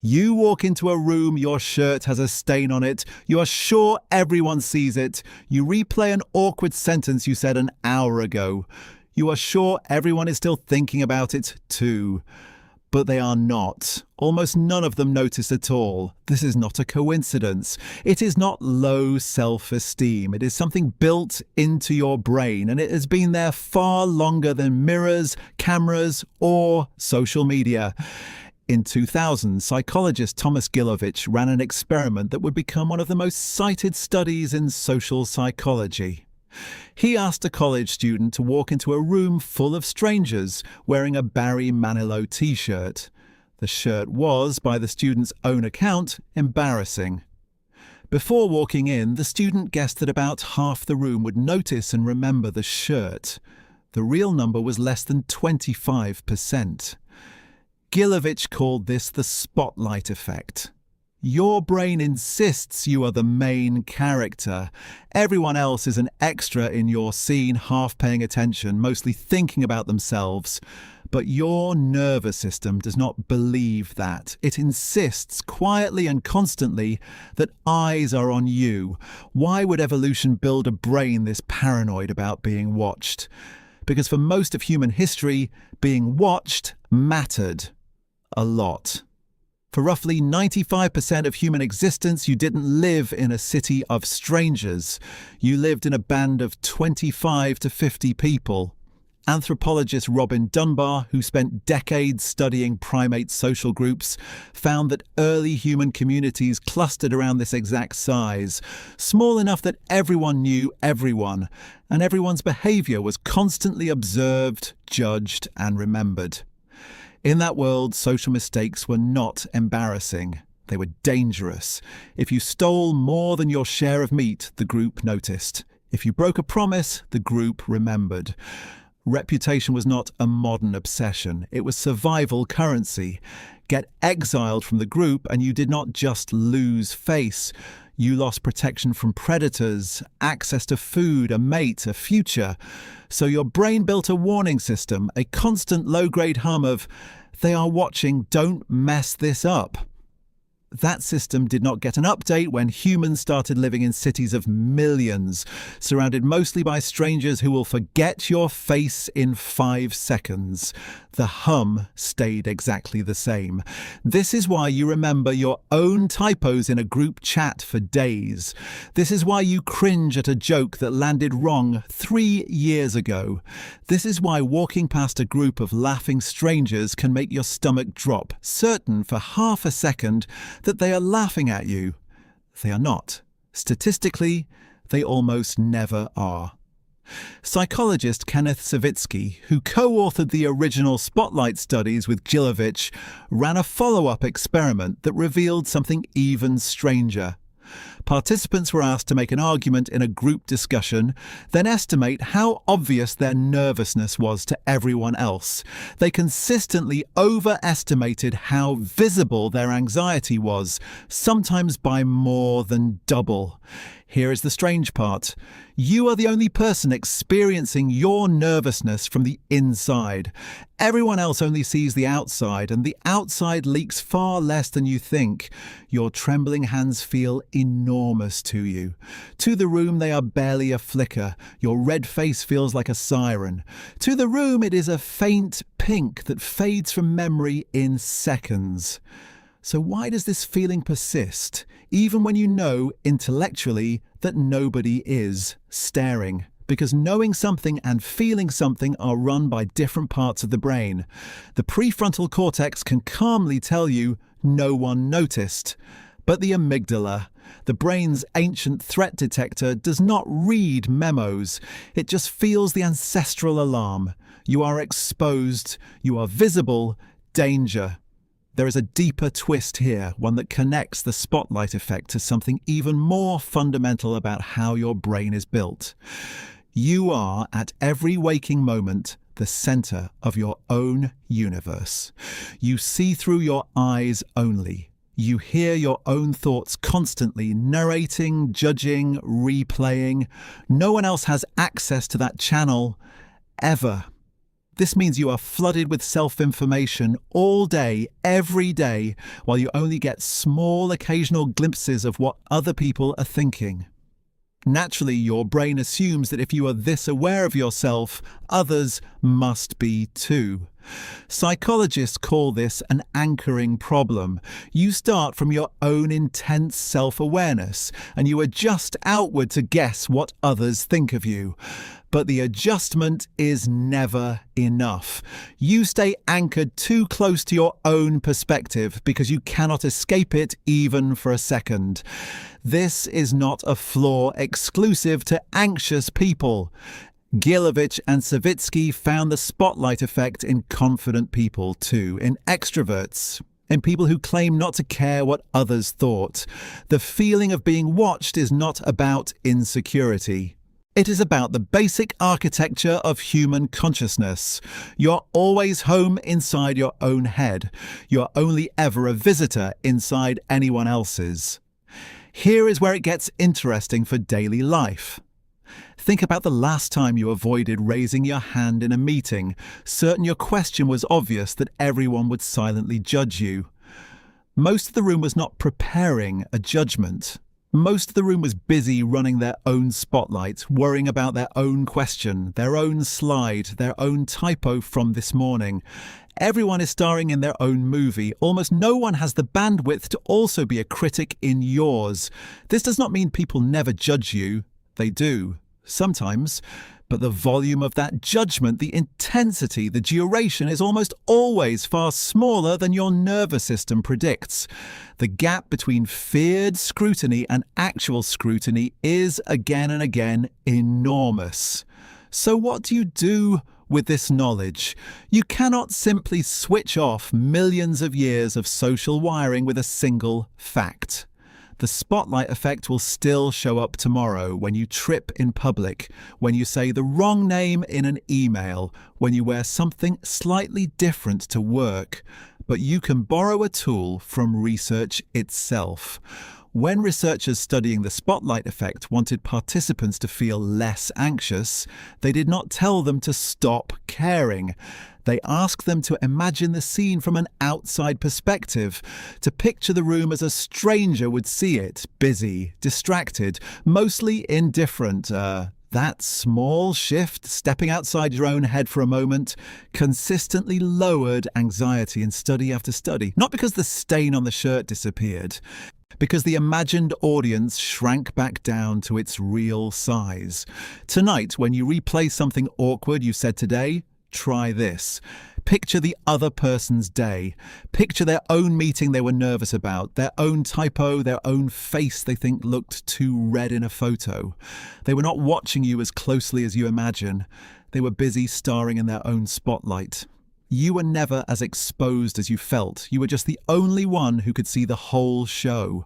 You walk into a room, your shirt has a stain on it, you are sure everyone sees it, you replay an awkward sentence you said an hour ago. You are sure everyone is still thinking about it too. But they are not. Almost none of them notice at all. This is not a coincidence. It is not low self-esteem. It is something built into your brain, and it has been there far longer than mirrors, cameras, or social media. In 2000, psychologist Thomas Gilovich ran an experiment that would become one of the most cited studies in social psychology. He asked a college student to walk into a room full of strangers wearing a Barry Manilow t-shirt. The shirt was, by the student's own account, embarrassing. Before walking in, the student guessed that about half the room would notice and remember the shirt. The real number was less than 25%. Gilovich called this the spotlight effect. Your brain insists you are the main character. Everyone else is an extra in your scene, half paying attention, mostly thinking about themselves. But your nervous system does not believe that. It insists quietly and constantly that eyes are on you. Why would evolution build a brain this paranoid about being watched? Because for most of human history, being watched mattered a lot. For roughly 95% of human existence, you didn't live in a city of strangers. You lived in a band of 25 to 50 people. Anthropologist Robin Dunbar, who spent decades studying primate social groups, found that early human communities clustered around this exact size, small enough that everyone knew everyone, and everyone's behavior was constantly observed, judged, and remembered. In that world, social mistakes were not embarrassing. They were dangerous. If you stole more than your share of meat, the group noticed. If you broke a promise, the group remembered. Reputation was not a modern obsession. It was survival currency. Get exiled from the group and you did not just lose face. You lost protection from predators, access to food, a mate, a future. So your brain built a warning system, a constant low-grade hum of, "They are watching, don't mess this up." That system did not get an update when humans started living in cities of millions, surrounded mostly by strangers who will forget your face in 5 seconds. The hum stayed exactly the same. This is why you remember your own typos in a group chat for days. This is why you cringe at a joke that landed wrong 3 years ago. This is why walking past a group of laughing strangers can make your stomach drop, certain for half a second that they are laughing at you. They are not. Statistically, they almost never are. Psychologist Kenneth Savitsky, who co-authored the original Spotlight studies with Gilovich, ran a follow-up experiment that revealed something even stranger. Participants were asked to make an argument in a group discussion, then estimate how obvious their nervousness was to everyone else. They consistently overestimated how visible their anxiety was, sometimes by more than double. Here is the strange part. You are the only person experiencing your nervousness from the inside. Everyone else only sees the outside, and the outside leaks far less than you think. Your trembling hands feel enormous to you. To the room, they are barely a flicker. Your red face feels like a siren. To the room, it is a faint pink that fades from memory in seconds. So why does this feeling persist, even when you know intellectually that nobody is staring? Because knowing something and feeling something are run by different parts of the brain. The prefrontal cortex can calmly tell you no one noticed. But the amygdala, the brain's ancient threat detector, does not read memos. It just feels the ancestral alarm. You are exposed. You are visible. Danger. There is a deeper twist here, one that connects the spotlight effect to something even more fundamental about how your brain is built. You are, at every waking moment, the center of your own universe. You see through your eyes only. You hear your own thoughts constantly, narrating, judging, replaying. No one else has access to that channel, ever. This means you are flooded with self-information all day, every day, while you only get small occasional glimpses of what other people are thinking. Naturally, your brain assumes that if you are this aware of yourself, others must be too. Psychologists call this an anchoring problem. You start from your own intense self-awareness, and you adjust outward to guess what others think of you. But the adjustment is never enough. You stay anchored too close to your own perspective because you cannot escape it even for a second. This is not a flaw exclusive to anxious people. Gilovich and Savitsky found the spotlight effect in confident people too, in extroverts, in people who claim not to care what others thought. The feeling of being watched is not about insecurity. It is about the basic architecture of human consciousness. You're always home inside your own head. You're only ever a visitor inside anyone else's. Here is where it gets interesting for daily life. Think about the last time you avoided raising your hand in a meeting, certain your question was obvious that everyone would silently judge you. Most of the room was not preparing a judgment. Most of the room was busy running their own spotlight, worrying about their own question, their own slide, their own typo from this morning. Everyone is starring in their own movie. Almost no one has the bandwidth to also be a critic in yours. This does not mean people never judge you. They do, sometimes. But the volume of that judgment, the intensity, the duration is almost always far smaller than your nervous system predicts. The gap between feared scrutiny and actual scrutiny is again and again enormous. So what do you do with this knowledge? You cannot simply switch off millions of years of social wiring with a single fact. The spotlight effect will still show up tomorrow when you trip in public, when you say the wrong name in an email, when you wear something slightly different to work. But you can borrow a tool from research itself. When researchers studying the spotlight effect wanted participants to feel less anxious, they did not tell them to stop caring. They asked them to imagine the scene from an outside perspective, to picture the room as a stranger would see it, busy, distracted, mostly indifferent. That small shift, stepping outside your own head for a moment, consistently lowered anxiety in study after study. Not because the stain on the shirt disappeared, because the imagined audience shrank back down to its real size. Tonight, when you replay something awkward you said today, try this. Picture the other person's day. Picture their own meeting they were nervous about, their own typo, their own face they think looked too red in a photo. They were not watching you as closely as you imagine. They were busy starring in their own spotlight. You were never as exposed as you felt. You were just the only one who could see the whole show.